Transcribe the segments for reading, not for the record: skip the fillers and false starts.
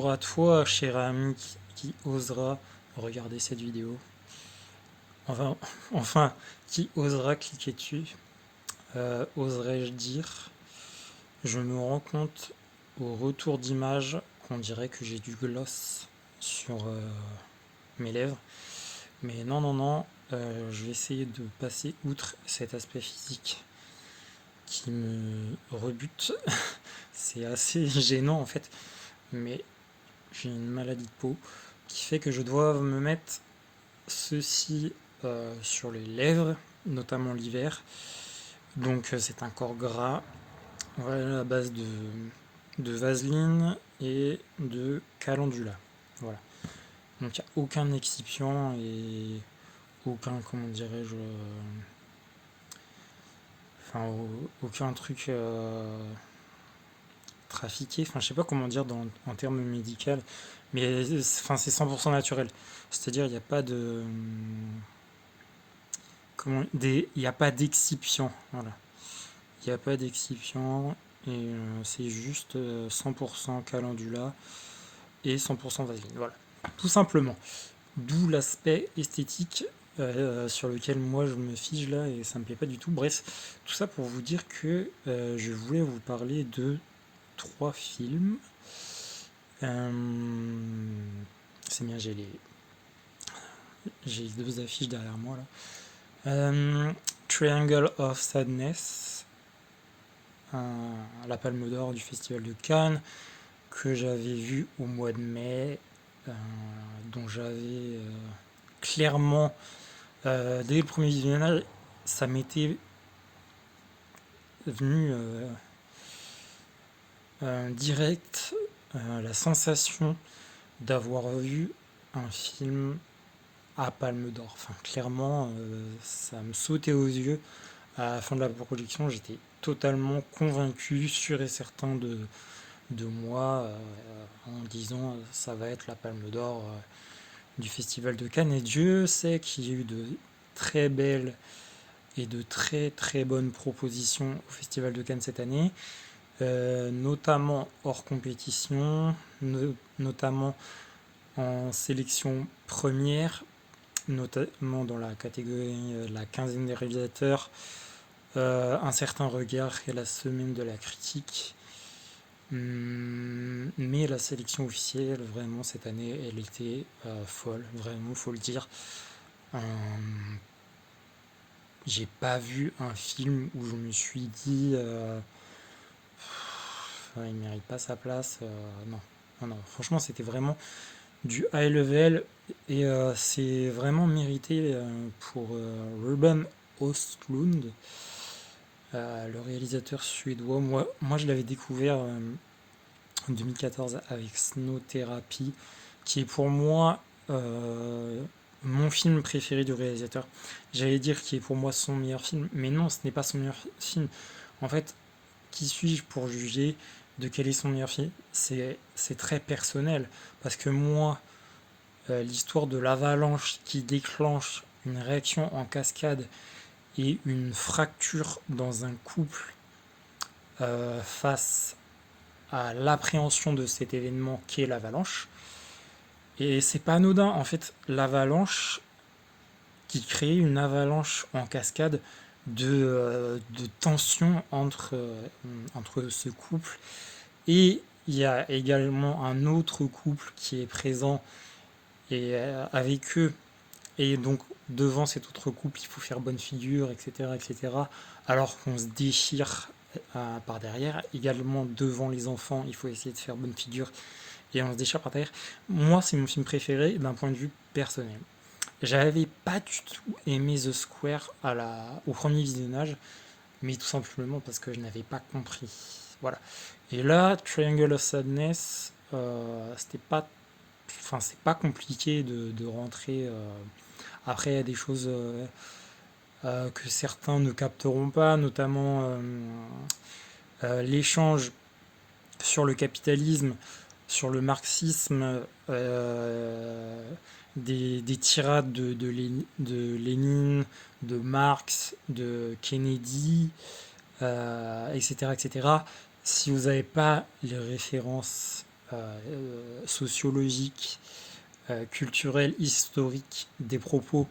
Bonjour à toi, cher ami qui osera regarder cette vidéo. Enfin, enfin, qui osera cliquer dessus. Oserais-je dire, je me rends compte au retour d'image qu'on dirait que j'ai du gloss sur mes lèvres. Mais non, non, non, je vais essayer de passer outre cet aspect physique qui me rebute. C'est assez gênant en fait, mais j'ai une maladie de peau qui fait que je dois me mettre ceci sur les lèvres, notamment l'hiver. Donc c'est un corps gras, voilà, à base de vaseline et de calendula. Voilà. Donc il n'y a aucun excipient et aucun, comment dirais-je, enfin aucun truc trafiqué, enfin je sais pas comment dire en termes médicaux, mais enfin, c'est 100% naturel. C'est-à-dire il n'y a pas de... il n'y a pas d'excipient, voilà. Il n'y a pas d'excipient et c'est juste 100% calendula et 100% vaseline, voilà. Tout simplement. D'où l'aspect esthétique sur lequel moi je me fige là et ça me plaît pas du tout. Bref, tout ça pour vous dire que je voulais vous parler de trois films. Euh, c'est bien, j'ai deux affiches derrière moi là. Triangle of Sadness, la Palme d'Or du Festival de Cannes, que j'avais vu au mois de mai, dont j'avais clairement, dès le premier visionnage, ça m'était venu direct la sensation d'avoir vu un film à Palme d'Or. Enfin, clairement, ça me sautait aux yeux. À la fin de la projection, j'étais totalement convaincu, sûr et certain de moi, en disant ça va être la Palme d'Or du Festival de Cannes. Et Dieu sait qu'il y a eu de très belles et de très très bonnes propositions au Festival de Cannes cette année, notamment hors compétition, notamment en sélection première, notamment dans la catégorie la quinzaine des réalisateurs, un certain regard et la semaine de la critique. Mais la sélection officielle, vraiment, cette année, elle était folle, vraiment, faut le dire. Euh, j'ai pas vu un film où je me suis dit, il mérite pas sa place. Non, non, non. Franchement, c'était vraiment du high level et c'est vraiment mérité pour Ruben Östlund, le réalisateur suédois. Moi, je l'avais découvert en 2014 avec Snow Therapy, qui est pour moi mon film préféré du réalisateur. J'allais dire qui est pour moi son meilleur film, mais non, ce n'est pas son meilleur film. En fait, qui suis-je pour juger de quel est son meilleur film? C'est très personnel, parce que moi, l'histoire de l'avalanche qui déclenche une réaction en cascade et une fracture dans un couple face à l'appréhension de cet événement qu'est l'avalanche. Et c'est pas anodin, en fait, l'avalanche qui crée une avalanche en cascade de tension entre ce couple. Et il y a également un autre couple qui est présent et avec eux. Et donc, devant cet autre couple, il faut faire bonne figure, etc., etc. Alors qu'on se déchire par derrière. Également, devant les enfants, il faut essayer de faire bonne figure et on se déchire par derrière. Moi, c'est mon film préféré d'un point de vue personnel. J'avais pas du tout aimé The Square au premier visionnage, mais tout simplement parce que je n'avais pas compris. Voilà. Et là, Triangle of Sadness, c'était pas, enfin, c'est pas compliqué de rentrer. Après, il y a des choses que certains ne capteront pas, notamment l'échange sur le capitalisme, sur le marxisme, des tirades de Lénine, de Marx, de Kennedy, etc., etc. Si vous n'avez pas les références sociologique, culturel, historique des propos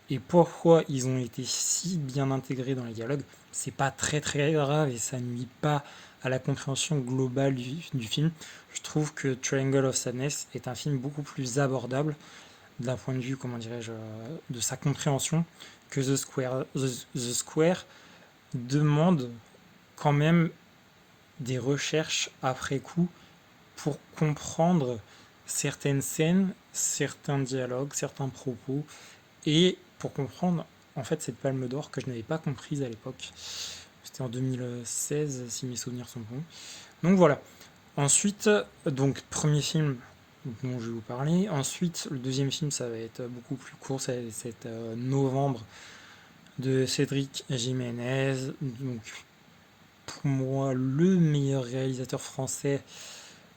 et pourquoi ils ont été si bien intégrés dans les dialogues, c'est pas très très grave et ça nuit pas à la compréhension globale du film. Je trouve que Triangle of Sadness est un film beaucoup plus abordable d'un point de vue, comment dirais-je, de sa compréhension que The Square. The Square demande quand même des recherches après coup pour comprendre certaines scènes, certains dialogues, certains propos, et pour comprendre en fait cette palme d'or que je n'avais pas comprise à l'époque. C'était en 2016 si mes souvenirs sont bons. Donc voilà. Ensuite, donc premier film dont je vais vous parler. Ensuite, le deuxième film, ça va être beaucoup plus court, ça va être Novembre de Cédric Jiménez. Donc pour moi, le meilleur réalisateur français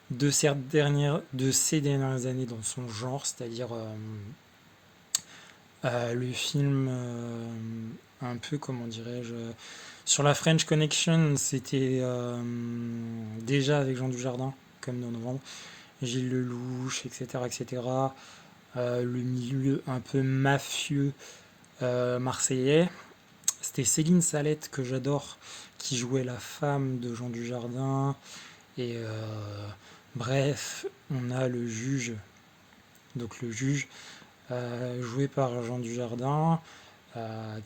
de ces dernières années dans son genre, c'est-à-dire le film un peu, comment dirais-je, sur la French Connection, c'était déjà avec Jean Dujardin, comme dans Novembre, Gilles Lelouch, etc., etc. Le milieu un peu mafieux marseillais. C'était Céline Salette, que j'adore, qui jouait la femme de Jean Dujardin. Et bref, on a le juge, donc le juge joué par Jean Dujardin,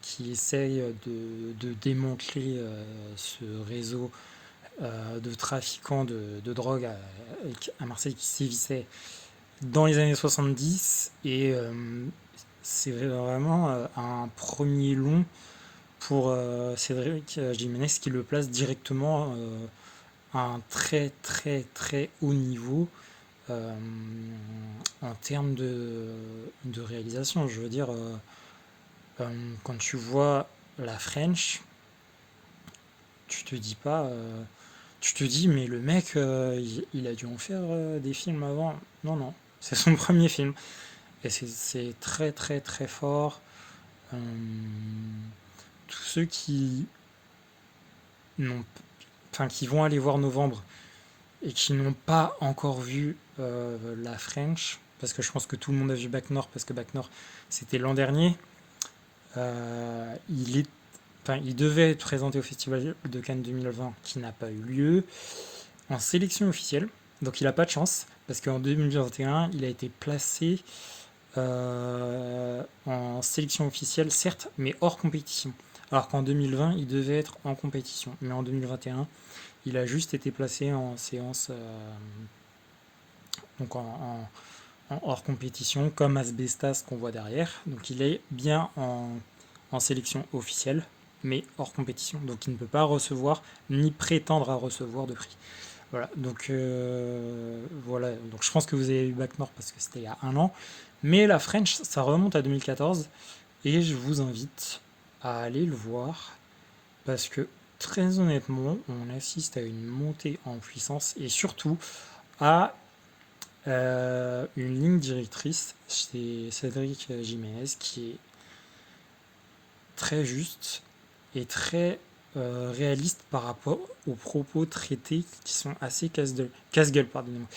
qui essaye de démanteler ce réseau de trafiquants de drogue à Marseille qui sévissait dans les années 70. Et c'est vraiment un premier long pour Cédric Jiménez qui le place directement à un très très très haut niveau euh, en termes de réalisation. Je veux dire, quand tu vois la French, tu te dis pas, tu te dis, mais le mec, il a dû en faire des films avant. Non, non, c'est son premier film. Et c'est très très très fort. Euh, tous ceux n'ont, enfin, qui vont aller voir Novembre et qui n'ont pas encore vu la French, parce que je pense que tout le monde a vu Bac Nord, parce que Bac Nord c'était l'an dernier. Euh, il est, il devait être présenté au Festival de Cannes 2020 qui n'a pas eu lieu, en sélection officielle. Donc il n'a pas de chance, parce qu'en 2021, il a été placé en sélection officielle, certes, mais hors compétition. Alors qu'en 2020, il devait être en compétition. Mais en 2021, il a juste été placé en séance, donc en hors compétition, comme Asbestas qu'on voit derrière. Donc il est bien en sélection officielle, mais hors compétition. Donc il ne peut pas recevoir, ni prétendre à recevoir de prix. Voilà, donc voilà. Donc je pense que vous avez eu Bac Nord parce que c'était il y a un an. Mais la French, ça remonte à 2014. Et je vous invite à aller le voir parce que très honnêtement, on assiste à une montée en puissance et surtout à une ligne directrice chez Cédric Jiménez qui est très juste et très réaliste par rapport aux propos traités qui sont assez casse-gueule, pardonnez-moi.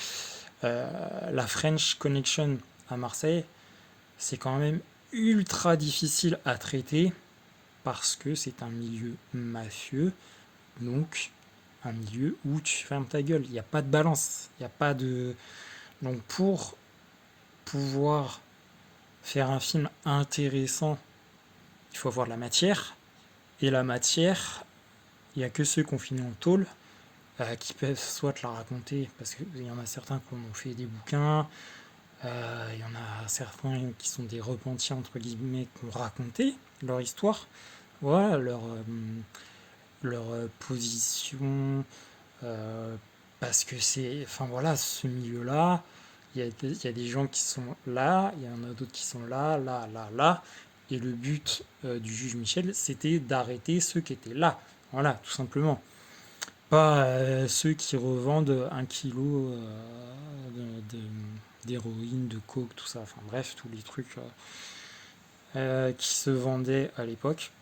La French Connection à Marseille, c'est quand même ultra difficile à traiter parce que c'est un milieu mafieux, donc un milieu où tu fermes ta gueule. Il n'y a pas de balance, il n'y a pas de... Donc pour pouvoir faire un film intéressant, il faut avoir de la matière. Et la matière, il n'y a que ceux qui ont fini en tôle qui peuvent soit te la raconter, parce qu'il y en a certains qui ont fait des bouquins, il y en a certains qui sont des repentis, entre guillemets, qui ont raconté leur histoire, voilà, leur position, euh, parce que c'est, enfin voilà, ce milieu-là, il y a des gens qui sont là, il y en a d'autres qui sont là, là, là, là, et le but du juge Michel, c'était d'arrêter ceux qui étaient là, voilà, tout simplement. Pas ceux qui revendent 1 kilo de- d'héroïne, de coke, tout ça, enfin bref, tous les trucs qui se vendaient à l'époque.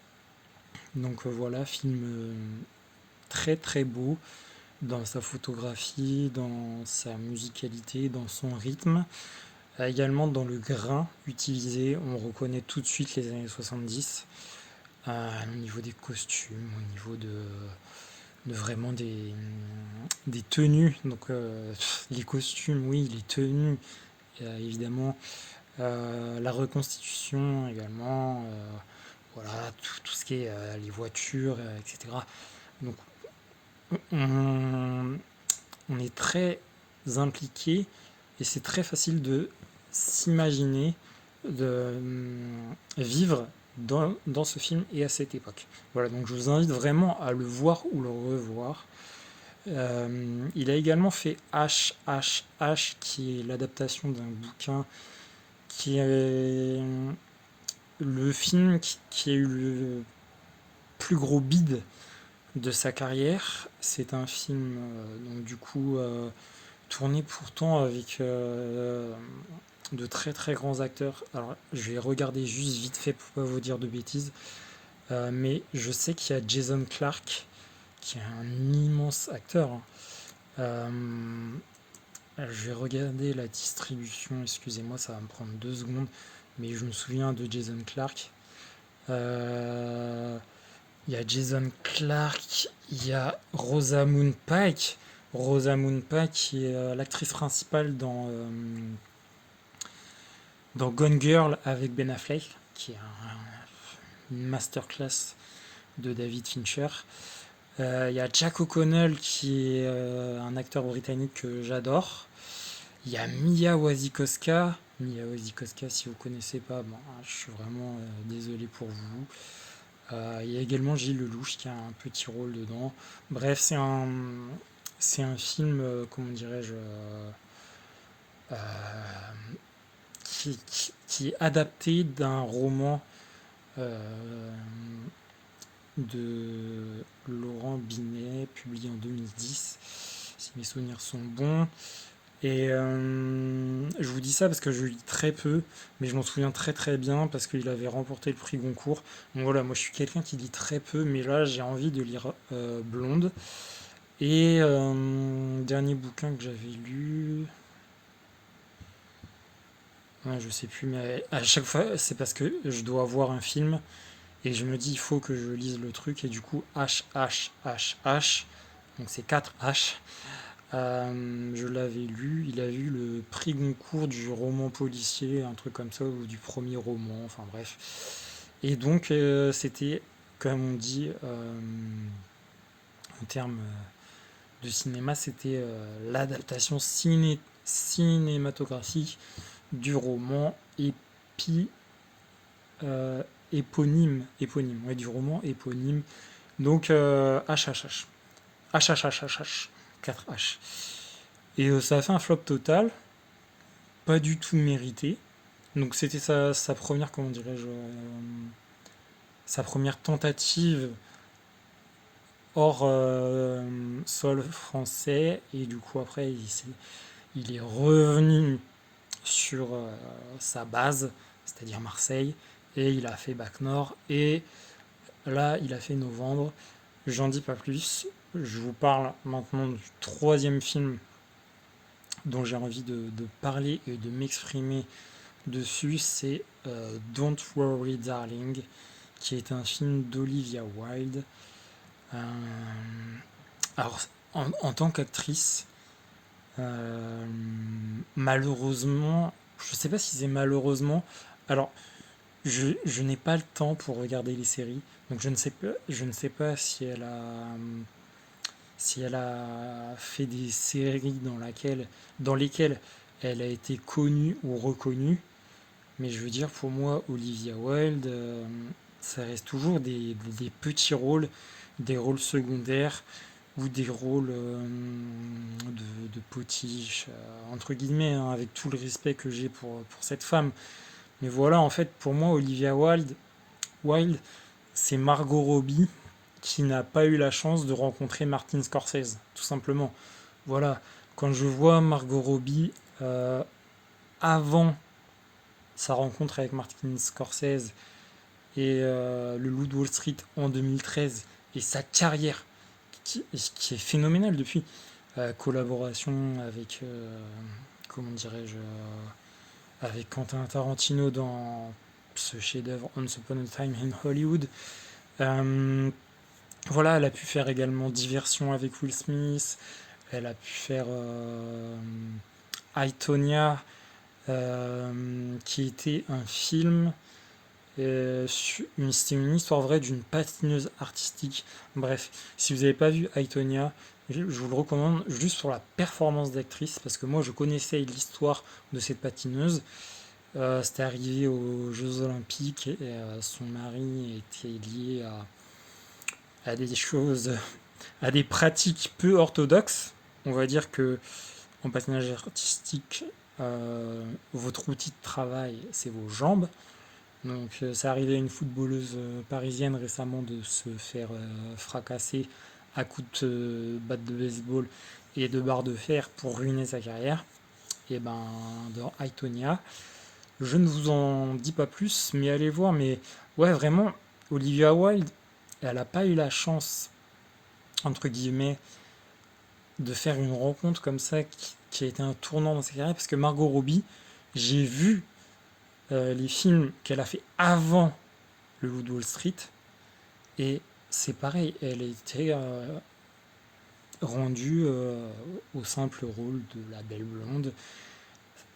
Donc voilà, film très très beau, dans sa photographie, dans sa musicalité, dans son rythme, également dans le grain utilisé. On reconnaît tout de suite les années 70 au niveau des costumes, au niveau de vraiment des tenues. Donc les costumes, oui, les tenues, évidemment. La reconstitution également, voilà, tout ce qui est les voitures, etc. Donc on, on est très impliqué et c'est très facile de s'imaginer, de vivre dans ce film et à cette époque. Voilà, donc je vous invite vraiment à le voir ou le revoir. Il a également fait H, H, H, qui est l'adaptation d'un bouquin qui est le film qui a eu le plus gros bid de sa carrière. C'est un film donc du coup tourné pourtant avec de très très grands acteurs. Alors je vais regarder juste vite fait pour pas vous dire de bêtises. Mais je sais qu'il y a Jason Clarke qui est un immense acteur, hein. Je vais regarder la distribution, excusez-moi, ça va me prendre 2 secondes, mais je me souviens de Jason Clarke. Euh, Il y a Jason Clarke, il y a Rosamund Pike. Rosamund Pike qui est l'actrice principale dans Gone Girl avec Ben Affleck, qui est une masterclass de David Fincher. Il y a Jack O'Connell qui est un acteur britannique que j'adore. Il y a Mia Wasikowska. Mia Wasikowska, si vous ne connaissez pas, bon, je suis vraiment désolé pour vous. Il y a également Gilles Lelouch qui a un petit rôle dedans. Bref, c'est un film, comment dirais-je, euh, qui est adapté d'un roman euh, de Laurent Binet, publié en 2010, si mes souvenirs sont bons. Et je vous dis ça parce que je lis très peu, mais je m'en souviens très très bien parce qu'il avait remporté le prix Goncourt. Donc voilà, moi je suis quelqu'un qui lit très peu, mais là j'ai envie de lire Blonde. Et dernier bouquin que j'avais lu, ouais, je sais plus, mais à chaque fois c'est parce que je dois voir un film et je me dis il faut que je lise le truc et du coup H H H H, donc c'est 4 H. Je l'avais lu, il a eu le prix Goncourt du roman policier, un truc comme ça, ou du premier roman, enfin bref. Et donc, c'était, comme on dit, en termes de cinéma, c'était l'adaptation cinématographique du roman euh, éponyme, ouais, du roman éponyme. Donc, HHH. HHHHH. 4H. Et ça a fait un flop total, pas du tout mérité. Donc c'était sa première, comment dirais-je, sa première tentative hors sol français. Et du coup après il est revenu sur sa base, c'est-à-dire Marseille. Et il a fait Bac Nord. Et là il a fait Novembre. J'en dis pas plus. Je vous parle maintenant du troisième film dont j'ai envie de parler et de m'exprimer dessus, c'est Don't Worry Darling, qui est un film d'Olivia Wilde. Euh, alors, en tant qu'actrice, euh, malheureusement, je sais pas si c'est malheureusement, alors je n'ai pas le temps pour regarder les séries, donc je ne sais pas si elle a fait des séries dans lesquelles elle a été connue ou reconnue. Mais je veux dire, pour moi, Olivia Wilde, ça reste toujours des petits rôles, des rôles secondaires ou des rôles de potiche, entre guillemets, hein, avec tout le respect que j'ai pour cette femme. Mais voilà, en fait, pour moi, Olivia Wilde, c'est Margot Robbie qui n'a pas eu la chance de rencontrer Martin Scorsese, tout simplement. Voilà, quand je vois Margot Robbie avant sa rencontre avec Martin Scorsese et Le Loup de Wall Street en 2013 et sa carrière qui est phénoménal depuis. Collaboration avec, comment dirais-je, avec Quentin Tarantino dans ce chef-d'œuvre Once Upon a Time in Hollywood. Euh, voilà, elle a pu faire également Diversion avec Will Smith. Elle a pu faire I, Tonya, qui était un film. C'était une histoire vraie d'une patineuse artistique. Bref, si vous n'avez pas vu I, Tonya, je vous le recommande juste pour la performance d'actrice, parce que moi je connaissais l'histoire de cette patineuse. C'était arrivé aux Jeux Olympiques et son mari était lié à des choses, à des pratiques peu orthodoxes. On va dire que en patinage artistique, votre outil de travail, c'est vos jambes. Donc, ça arrivait à une footballeuse parisienne récemment de se faire fracasser à coups de batte de baseball et de barre de fer pour ruiner sa carrière. Et ben, dans Aitonia, je ne vous en dis pas plus, mais allez voir. Mais ouais, vraiment, Olivia Wilde, elle n'a pas eu la chance, entre guillemets, de faire une rencontre comme ça qui a été un tournant dans sa carrière. Parce que Margot Robbie, j'ai vu les films qu'elle a fait avant le Loup de Wall Street. Et c'est pareil, elle était rendue au simple rôle de la belle blonde.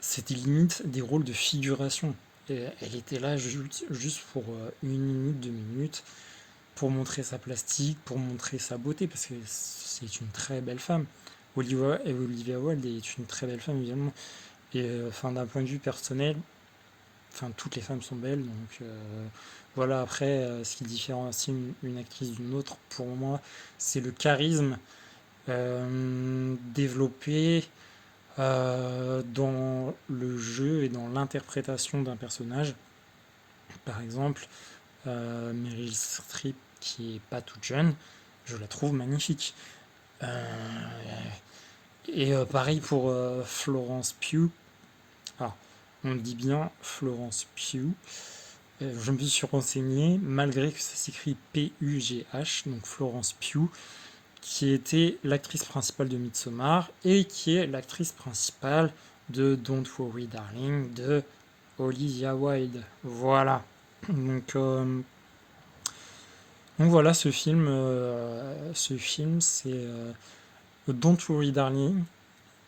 C'était limite des rôles de figuration. Et elle était là juste pour 1 minute, 2 minutes, pour montrer sa plastique, pour montrer sa beauté, parce que c'est une très belle femme. Olivia Wilde est une très belle femme, évidemment. Et enfin, d'un point de vue personnel, enfin, toutes les femmes sont belles, donc voilà. Après, ce qui différencie une actrice d'une autre, pour moi, c'est le charisme développé dans le jeu et dans l'interprétation d'un personnage. Par exemple, Meryl Streep, qui est pas toute jeune, je la trouve magnifique. Euh, et pareil pour Florence Pugh. Alors, on dit bien Florence Pugh. Je me suis renseigné, malgré que ça s'écrit P-U-G-H, donc Florence Pugh, qui était l'actrice principale de Midsommar et qui est l'actrice principale de Don't Worry Darling de Olivia Wilde. Voilà. Donc, euh, donc voilà, ce film, c'est Don't Worry Darling.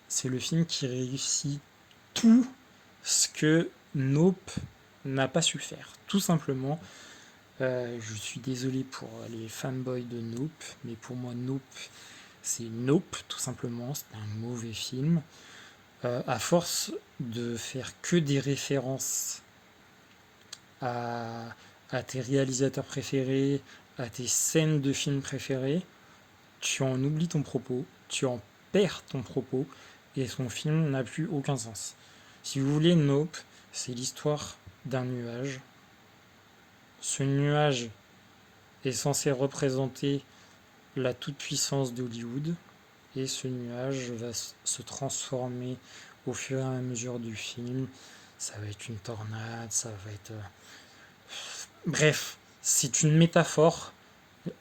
C'est le film qui réussit tout ce que Nope n'a pas su faire. Tout simplement, je suis désolé pour les fanboys de Nope, mais pour moi, Nope, c'est Nope, tout simplement. C'est un mauvais film. À force de faire que des références à, à tes réalisateurs préférés, à tes scènes de films préférés, tu en oublies ton propos, tu en perds ton propos, et son film n'a plus aucun sens. Si vous voulez, Nope, c'est l'histoire d'un nuage. Ce nuage est censé représenter la toute-puissance d'Hollywood, et ce nuage va se transformer au fur et à mesure du film. Ça va être une tornade, ça va être... Bref, c'est une métaphore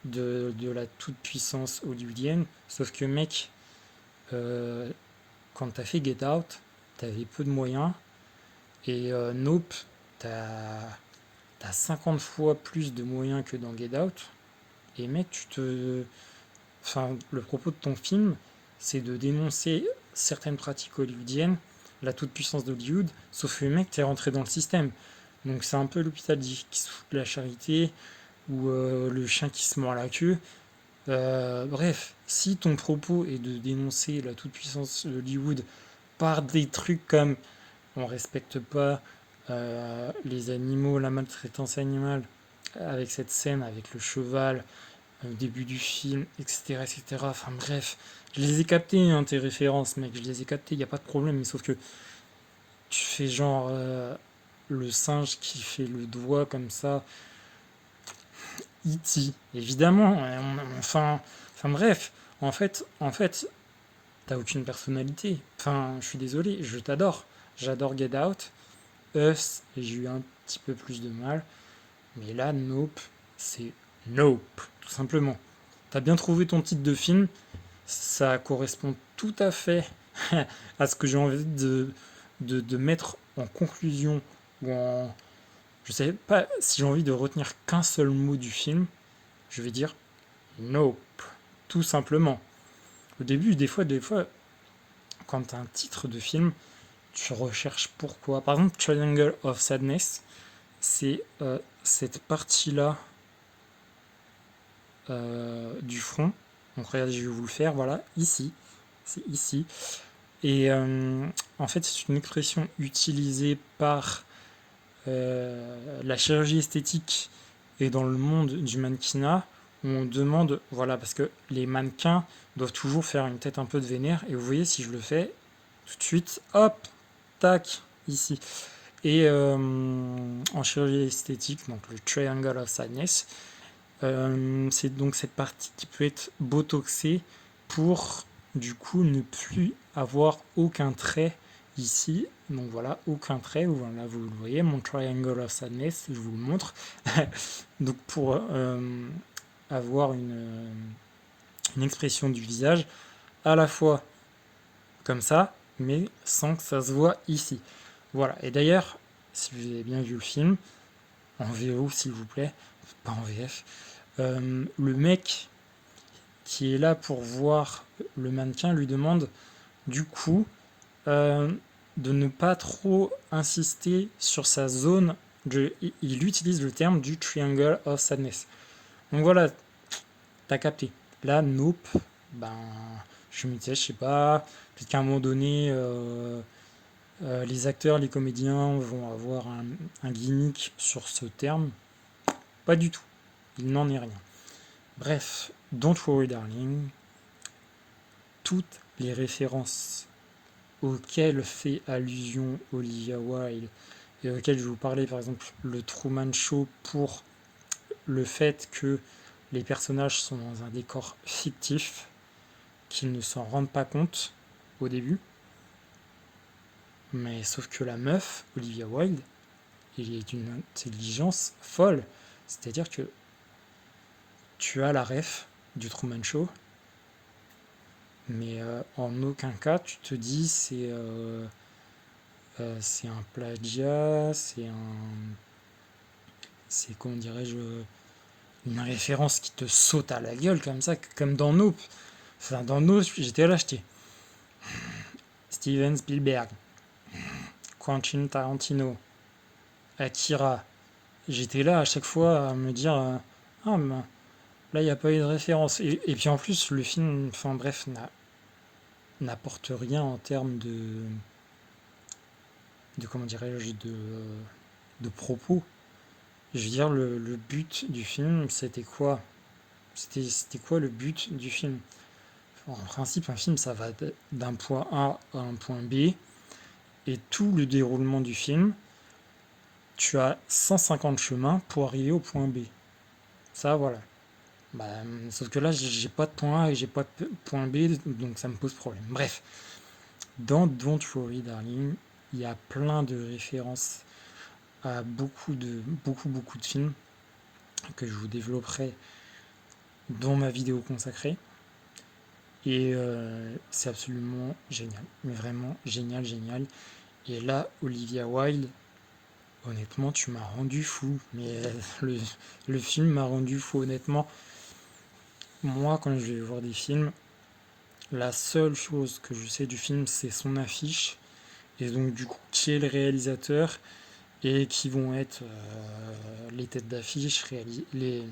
de la toute-puissance hollywoodienne, sauf que mec, euh, quand t'as fait Get Out, t'avais peu de moyens, et Nope, t'as 50 fois plus de moyens que dans Get Out, et mec, Enfin, le propos de ton film, c'est de dénoncer certaines pratiques hollywoodiennes, la toute-puissance d'Hollywood, sauf que le mec, t'es rentré dans le système. Donc c'est un peu l'hôpital qui se fout de la charité, ou le chien qui se mord la queue. Bref, si ton propos est de dénoncer la toute-puissance d'Hollywood par des trucs comme on respecte pas les animaux, la maltraitance animale, avec cette scène avec le cheval, au début du film, etc., etc. Enfin bref, je les ai captés, hein, tes références, mec, je les ai captés, il n'y a pas de problème, mais sauf que tu fais genre le singe qui fait le doigt comme ça, E.T. Évidemment, enfin bref, en fait, t'as aucune personnalité. Enfin, je suis désolé, je t'adore. J'adore Get Out. Us, j'ai eu un petit peu plus de mal. Mais là, Nope, c'est Nope, tout simplement. T'as bien trouvé ton titre de film, ça correspond tout à fait à ce que j'ai envie de mettre en conclusion ou en... Je sais pas si j'ai envie de retenir qu'un seul mot du film, je vais dire Nope, tout simplement. Au début, des fois, quand t'as un titre de film, tu recherches pourquoi. Par exemple, Triangle of Sadness, c'est cette partie-là du front. Donc regardez, je vais vous le faire, voilà, ici. C'est ici. Et en fait, c'est une expression utilisée par la chirurgie esthétique et dans le monde du mannequinat, où on demande, voilà, parce que les mannequins doivent toujours faire une tête un peu de vénère, et vous voyez, si je le fais tout de suite, hop, tac, ici. Et en chirurgie esthétique, donc le Triangle of Sadness, c'est donc cette partie qui peut être botoxée pour du coup ne plus avoir aucun trait ici. Donc voilà, aucun trait. Voilà, vous le voyez, mon Triangle of Sadness, je vous le montre. Donc pour avoir une expression du visage à la fois comme ça, mais sans que ça se voit ici. Voilà, et d'ailleurs, si vous avez bien vu le film, en VO s'il vous plaît, pas en VF, le mec qui est là pour voir le mannequin lui demande du coup euh, de ne pas trop insister sur sa zone. Il utilise le terme du Triangle of Sadness. Donc voilà, t'as capté. Là, Nope, ben, je me disais, je sais pas, peut-être qu'à un moment donné, les acteurs, les comédiens vont avoir un gimmick sur ce terme. Pas du tout. Il n'en est rien. Bref, Don't Worry Darling, toutes les références auxquelles fait allusion Olivia Wilde et auxquelles je vous parlais, par exemple le Truman Show, pour le fait que les personnages sont dans un décor fictif, qu'ils ne s'en rendent pas compte au début, mais sauf que la meuf, Olivia Wilde, elle est d'une intelligence folle, c'est-à-dire que tu as la ref du Truman Show, mais en aucun cas tu te dis c'est un plagiat, c'est comment dirais-je, une référence qui te saute à la gueule comme ça, comme dans Nope. Enfin, dans Nope, j'étais là, j'étais Steven Spielberg, Quentin Tarantino, Akira. J'étais là à chaque fois à me dire ah, mais là il n'y a pas eu de référence. Et puis en plus, le film, enfin bref, n'apporte rien en termes de comment dirais-je, de propos. Je veux dire, le but du film, c'était quoi? C'était quoi le but du film? En principe, un film, ça va d'un point A à un point B, et tout le déroulement du film, tu as 150 chemins pour arriver au point B. Ça, voilà. Bah, sauf que là, j'ai pas de point A et j'ai pas de point B, donc ça me pose problème. Bref, dans Don't Worry Darling, il y a plein de références à beaucoup de films que je vous développerai dans ma vidéo consacrée. Et c'est absolument génial. Mais vraiment génial, génial. Et là, Olivia Wilde, honnêtement, tu m'as rendu fou. Mais le film m'a rendu fou, honnêtement. Moi, quand je vais voir des films, la seule chose que je sais du film, c'est son affiche. Et donc, du coup, qui est le réalisateur et qui vont être les têtes d'affiche, les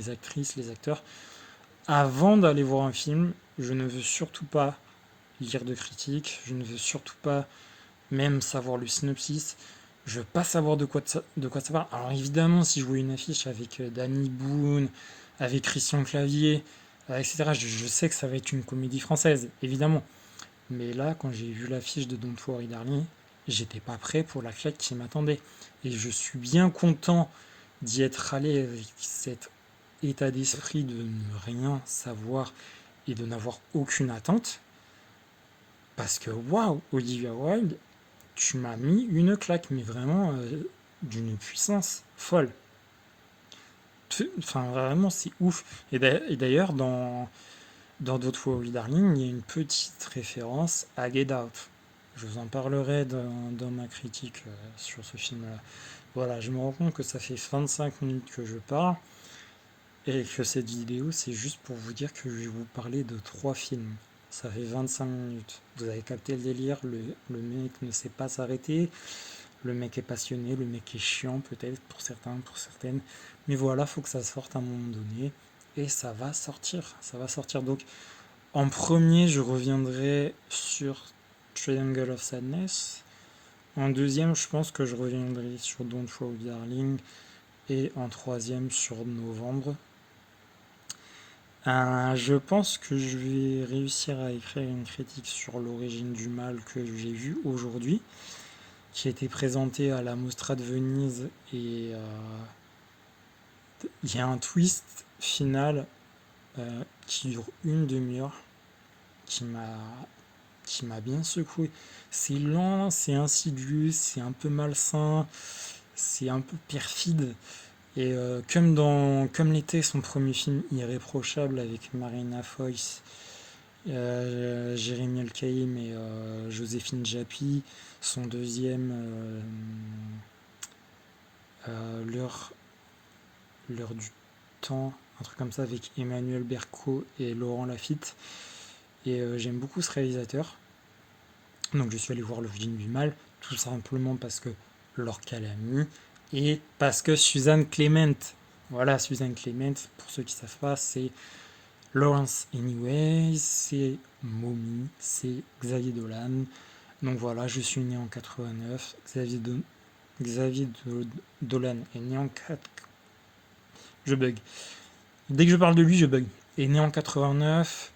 actrices, les acteurs. Avant d'aller voir un film, je ne veux surtout pas lire de critiques, je ne veux surtout pas même savoir le synopsis, je veux pas savoir de quoi ça parle. Alors évidemment, si je vois une affiche avec Danny Boone, avec Christian Clavier, etc., je sais que ça va être une comédie française, évidemment. Mais là, quand j'ai vu l'affiche de Don't Worry Darling, j'étais pas prêt pour la claque qui m'attendait. Et je suis bien content d'y être allé avec cet état d'esprit de ne rien savoir et de n'avoir aucune attente. Parce que waouh, Olivia Wilde, tu m'as mis une claque, mais vraiment d'une puissance folle. Enfin, vraiment, c'est ouf. Et d'ailleurs, dans Don't Worry Darling, il y a une petite référence à Get Out. Je vous en parlerai dans ma critique sur ce film-là. Voilà, je me rends compte que ça fait 25 minutes que je parle et que cette vidéo, c'est juste pour vous dire que je vais vous parler de 3 films. Ça fait 25 minutes. Vous avez capté le délire, le mec ne sait pas s'arrêter, le mec est passionné, le mec est chiant peut-être pour certains, pour certaines. Mais voilà, faut que ça sorte à un moment donné. Et ça va sortir. Ça va sortir. Donc, en premier, je reviendrai sur Triangle of Sadness. En deuxième, je pense que je reviendrai sur Don't Worry Darling. Et en troisième, sur Novembre. Je pense que je vais réussir à écrire une critique sur l'origine du mal que j'ai vu aujourd'hui, qui a été présentée à la Mostra de Venise. Et il y a un twist final qui dure une demi-heure, qui m'a qui m'a bien secoué. C'est lent, c'est insidieux, c'est un peu malsain, c'est un peu perfide. Et comme l'était son premier film Irréprochable avec Marina Foïs, Jérémy Elkaïm et Joséphine Japy, son deuxième l'heure du temps, un truc comme ça avec Emmanuel Berco et Laurent Lafitte. Et j'aime beaucoup ce réalisateur. Donc je suis allé voir L'origine du mal, tout simplement parce que Lorca l'a mis, et parce que Suzanne Clément, voilà Suzanne Clément, pour ceux qui ne savent pas, c'est Lawrence Anyways, c'est Mommy, c'est Xavier Dolan. Donc voilà, je suis né en 89, Dolan est né en 4... Je bug. Dès que je parle de lui, je bug. Est né en 89,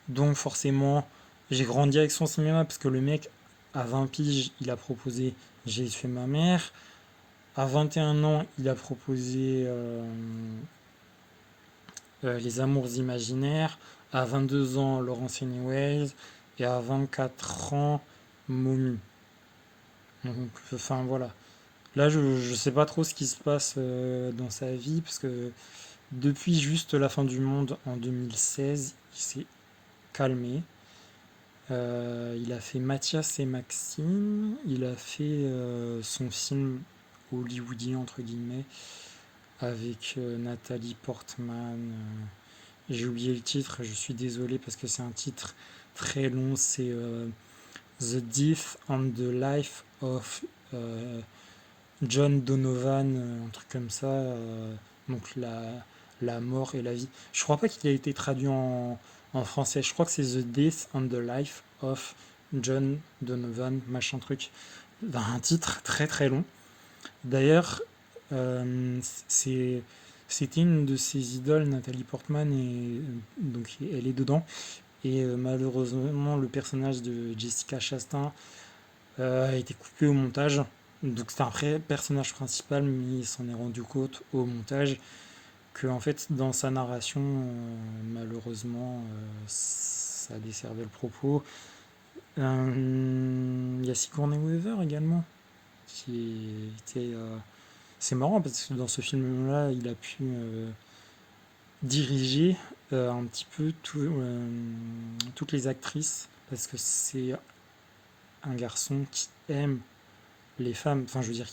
donc forcément, j'ai grandi avec son cinéma parce que le mec, à 20 piges, il a proposé J'ai tué ma mère. À 21 ans, il a proposé Les Amours imaginaires. À 22 ans, Laurence Anyways. Et à 24 ans, Mommy. Donc, enfin voilà. Là, je ne sais pas trop ce qui se passe dans sa vie parce que depuis juste la fin du monde en 2016, il s'est calmé. Il a fait Mathias et Maxime, il a fait son film hollywoodien entre guillemets avec Nathalie Portman. J'ai oublié le titre, je suis désolé parce que c'est un titre très long, c'est The Death and the Life of John Donovan, un truc comme ça. Donc la mort et la vie. Je crois pas qu'il a été traduit en français. Je crois que c'est The Death and the Life of John Donovan, machin truc. Un titre très très long. D'ailleurs, c'est c'était une de ses idoles, Nathalie Portman, et donc elle est dedans. Et malheureusement, le personnage de Jessica Chastain a été coupé au montage. Donc c'était un vrai personnage principal, mais il s'en est rendu compte au montage que en fait dans sa narration, malheureusement, ça desservait le propos. Il y a Sigourney Weaver également, qui était... c'est marrant parce que dans ce film-là, il a pu diriger un petit peu toutes les actrices, parce que c'est un garçon qui aime les femmes, enfin je veux dire,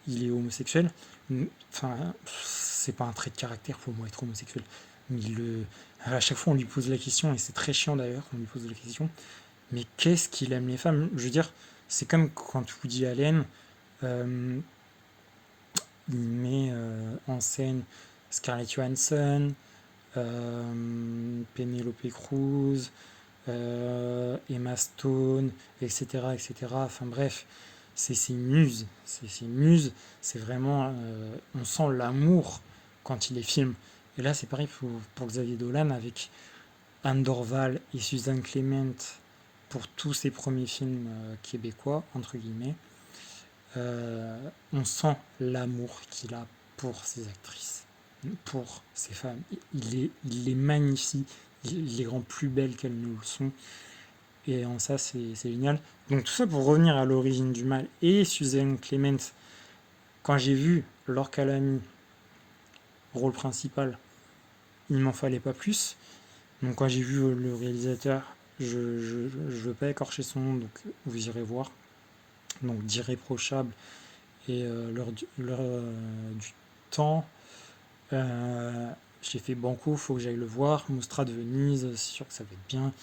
il est homosexuel, enfin c'est pas un trait de caractère pour moi être homosexuel, mais à chaque fois on lui pose la question, et c'est très chiant d'ailleurs, on lui pose la question, mais qu'est-ce qu'il aime les femmes? Je veux dire, c'est comme quand Woody Allen euh, il met en scène Scarlett Johansson, Penelope Cruz, Emma Stone, etc., etc. Enfin bref, c'est ses muses, c'est vraiment, on sent l'amour quand il les filme. Et là, c'est pareil pour Xavier Dolan avec Anne Dorval et Suzanne Clément pour tous ses premiers films québécois, entre guillemets. On sent l'amour qu'il a pour ses actrices, pour ses femmes. Il les magnifie, il les rend plus belles qu'elles ne le sont. Et en ça, c'est génial. Donc tout ça pour revenir à l'origine du mal et Suzanne Clément. Quand j'ai vu Laure Calamy rôle principal, il m'en fallait pas plus. Donc quand j'ai vu le réalisateur, je veux pas écorcher son nom, donc vous irez voir. Donc d'Irréprochable et du temps. J'ai fait Banco, faut que j'aille le voir. Mostra de Venise, c'est sûr que ça va être bien.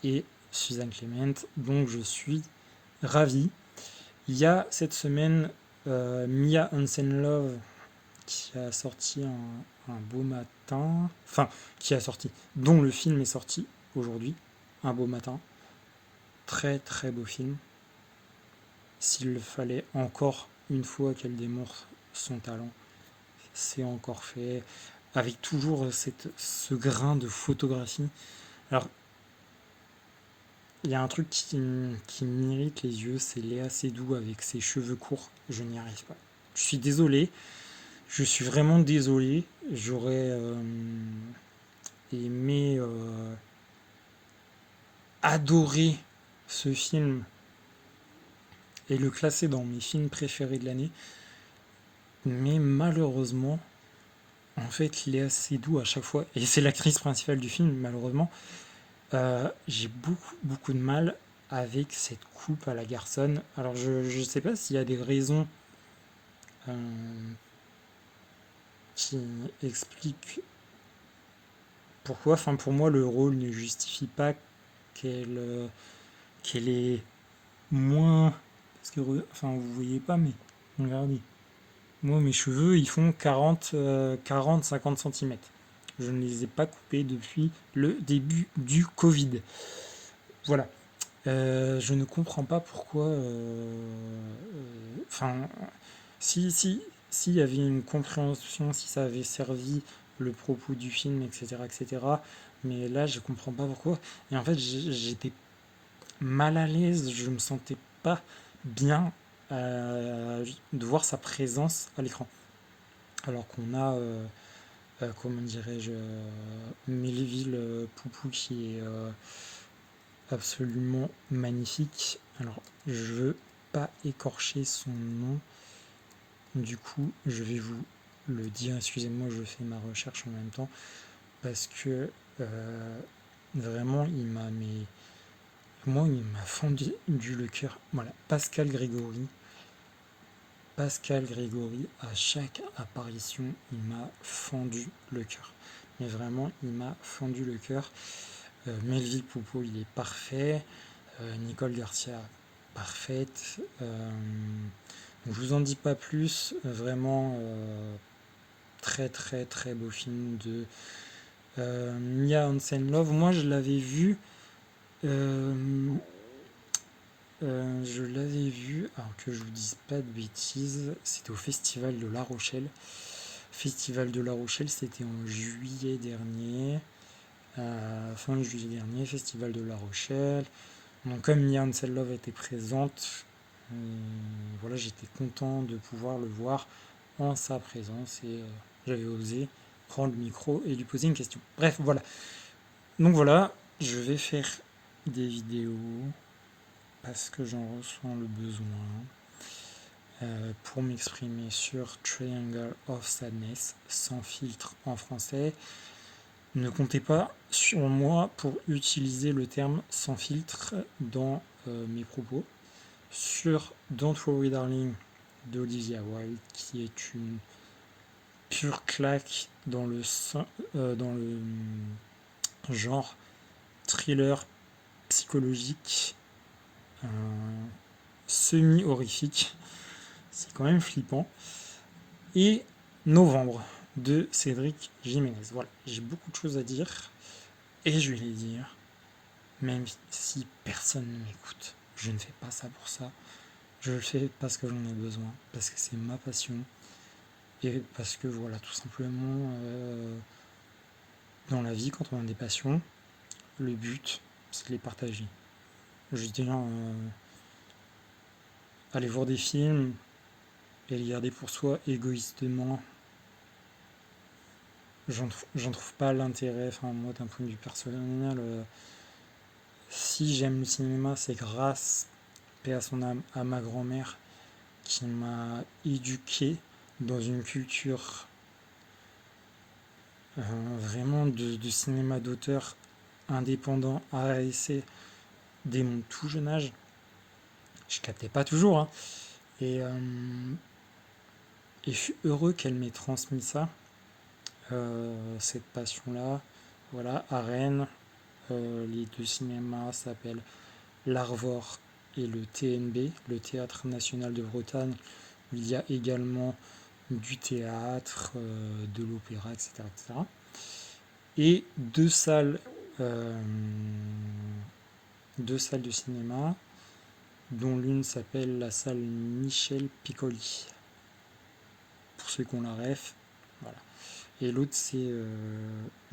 Et Suzanne Clément, donc je suis ravi. Il y a cette semaine Mia Hansen-Love qui a sorti un beau matin, enfin qui a sorti, dont le film est sorti aujourd'hui, un beau matin. Très très beau film. S'il fallait encore une fois qu'elle démontre son talent, c'est encore fait, avec toujours ce grain de photographie. Alors, il y a un truc qui m'irrite les yeux, c'est Léa Seydoux avec ses cheveux courts. Je n'y arrive pas. Je suis désolé, je suis vraiment désolé. J'aurais aimé adorer ce film et le classer dans mes films préférés de l'année. Mais malheureusement, en fait, Léa Seydoux à chaque fois, et c'est l'actrice principale du film, malheureusement, j'ai beaucoup, beaucoup de mal avec cette coupe à la garçonne. Alors, je ne sais pas s'il y a des raisons euh, qui expliquent pourquoi. Enfin, pour moi, le rôle ne justifie pas qu'elle est moins. Parce que, enfin, vous voyez pas, mais regardez. Moi, mes cheveux, ils font 40-50 centimètres. Je ne les ai pas coupés depuis le début du Covid. Voilà. Je ne comprends pas pourquoi. Enfin, s'il y avait une compréhension, si ça avait servi le propos du film, etc., etc. Mais là, je comprends pas pourquoi. Et en fait, j'étais mal à l'aise. Je me sentais pas bien de voir sa présence à l'écran. Alors qu'on a, comment dirais-je, Melville Poupou qui est absolument magnifique. Alors, je veux pas écorcher son nom, du coup, je vais vous le dire. Excusez-moi, je fais ma recherche en même temps parce que vraiment, il m'a fendu le cœur. Voilà, Pascal Grégory. Pascal Grégory, à chaque apparition, il m'a fendu le cœur. Mais vraiment, il m'a fendu le cœur. Melville Poupeau, il est parfait. Nicole Garcia, parfaite. Donc, je vous en dis pas plus. Vraiment, très très très beau film de Mia Hansen-Love. Moi, euh, je l'avais vu, alors que je vous dise pas de bêtises, c'était au Festival de La Rochelle. Festival de La Rochelle, c'était en juillet dernier. Fin juillet dernier, Festival de La Rochelle. Donc comme Mia Hansen-Love était présente, euh, voilà, j'étais content de pouvoir le voir en sa présence et j'avais osé prendre le micro et lui poser une question. Bref, voilà. Donc voilà, je vais faire des vidéos parce que j'en ressens le besoin pour m'exprimer sur Triangle of Sadness, sans filtre en français. Ne comptez pas sur moi pour utiliser le terme sans filtre dans mes propos. Sur Don't Worry Darling d'Olivia Wilde, qui est une pure claque dans le genre thriller psychologique, semi-horrifique. C'est quand même flippant. Et Novembre de Cédric Jiménez. Voilà, j'ai beaucoup de choses à dire et je vais les dire, même si personne ne m'écoute. Je ne fais pas ça pour ça. Je le fais parce que j'en ai besoin, parce que c'est ma passion et parce que voilà, tout simplement, dans la vie, quand on a des passions, le but, c'est de les partager. Je veux dire, aller voir des films et les garder pour soi égoïstement, j'en trouve pas l'intérêt. Enfin, moi, d'un point de vue personnel, si j'aime le cinéma, c'est grâce, paix à son âme, à ma grand-mère qui m'a éduqué dans une culture vraiment du cinéma d'auteur indépendant à essai dès mon tout jeune âge. Je captais pas toujours, hein. Et, euh, et je suis heureux qu'elle m'ait transmis ça, cette passion-là. Voilà, à Rennes, les deux cinémas s'appellent l'Arvor et le TNB, le Théâtre National de Bretagne. Il y a également du théâtre, de l'opéra, etc., etc. Et euh, deux salles de cinéma, dont l'une s'appelle la salle Michel Piccoli, pour ceux qui ont la ref. Voilà. Et l'autre, c'est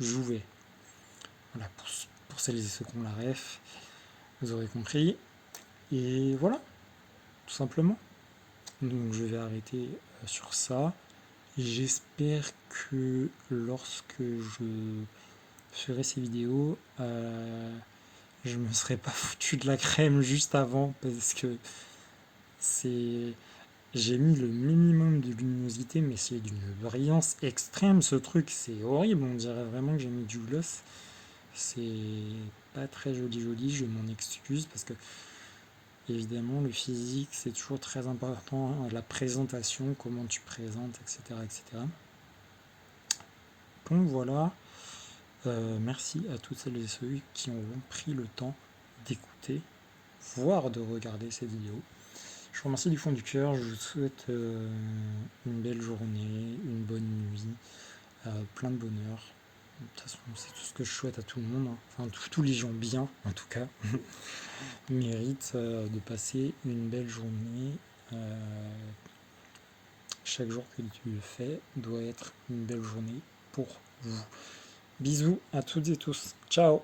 Jouvet. Voilà, pour celles et ceux qui ont la ref, vous aurez compris. Et voilà, tout simplement. Donc je vais arrêter sur ça. J'espère que lorsque je ferai ces vidéos, je me serai pas foutu de la crème juste avant parce que c'est j'ai mis le minimum de luminosité, mais c'est d'une brillance extrême ce truc, c'est horrible, on dirait vraiment que j'ai mis du gloss. C'est pas très joli, je m'en excuse parce que évidemment le physique c'est toujours très important, la présentation, comment tu présentes, etc. etc. Donc voilà, merci à toutes celles et ceux qui ont pris le temps d'écouter, voire de regarder cette vidéo. Je vous remercie du fond du cœur, je vous souhaite une belle journée, une bonne nuit, plein de bonheur. De toute façon, c'est tout ce que je souhaite à tout le monde, hein. Enfin tous les gens bien, en tout cas, méritent de passer une belle journée. Chaque jour que tu le fais doit être une belle journée pour vous. Bisous à toutes et tous. Ciao!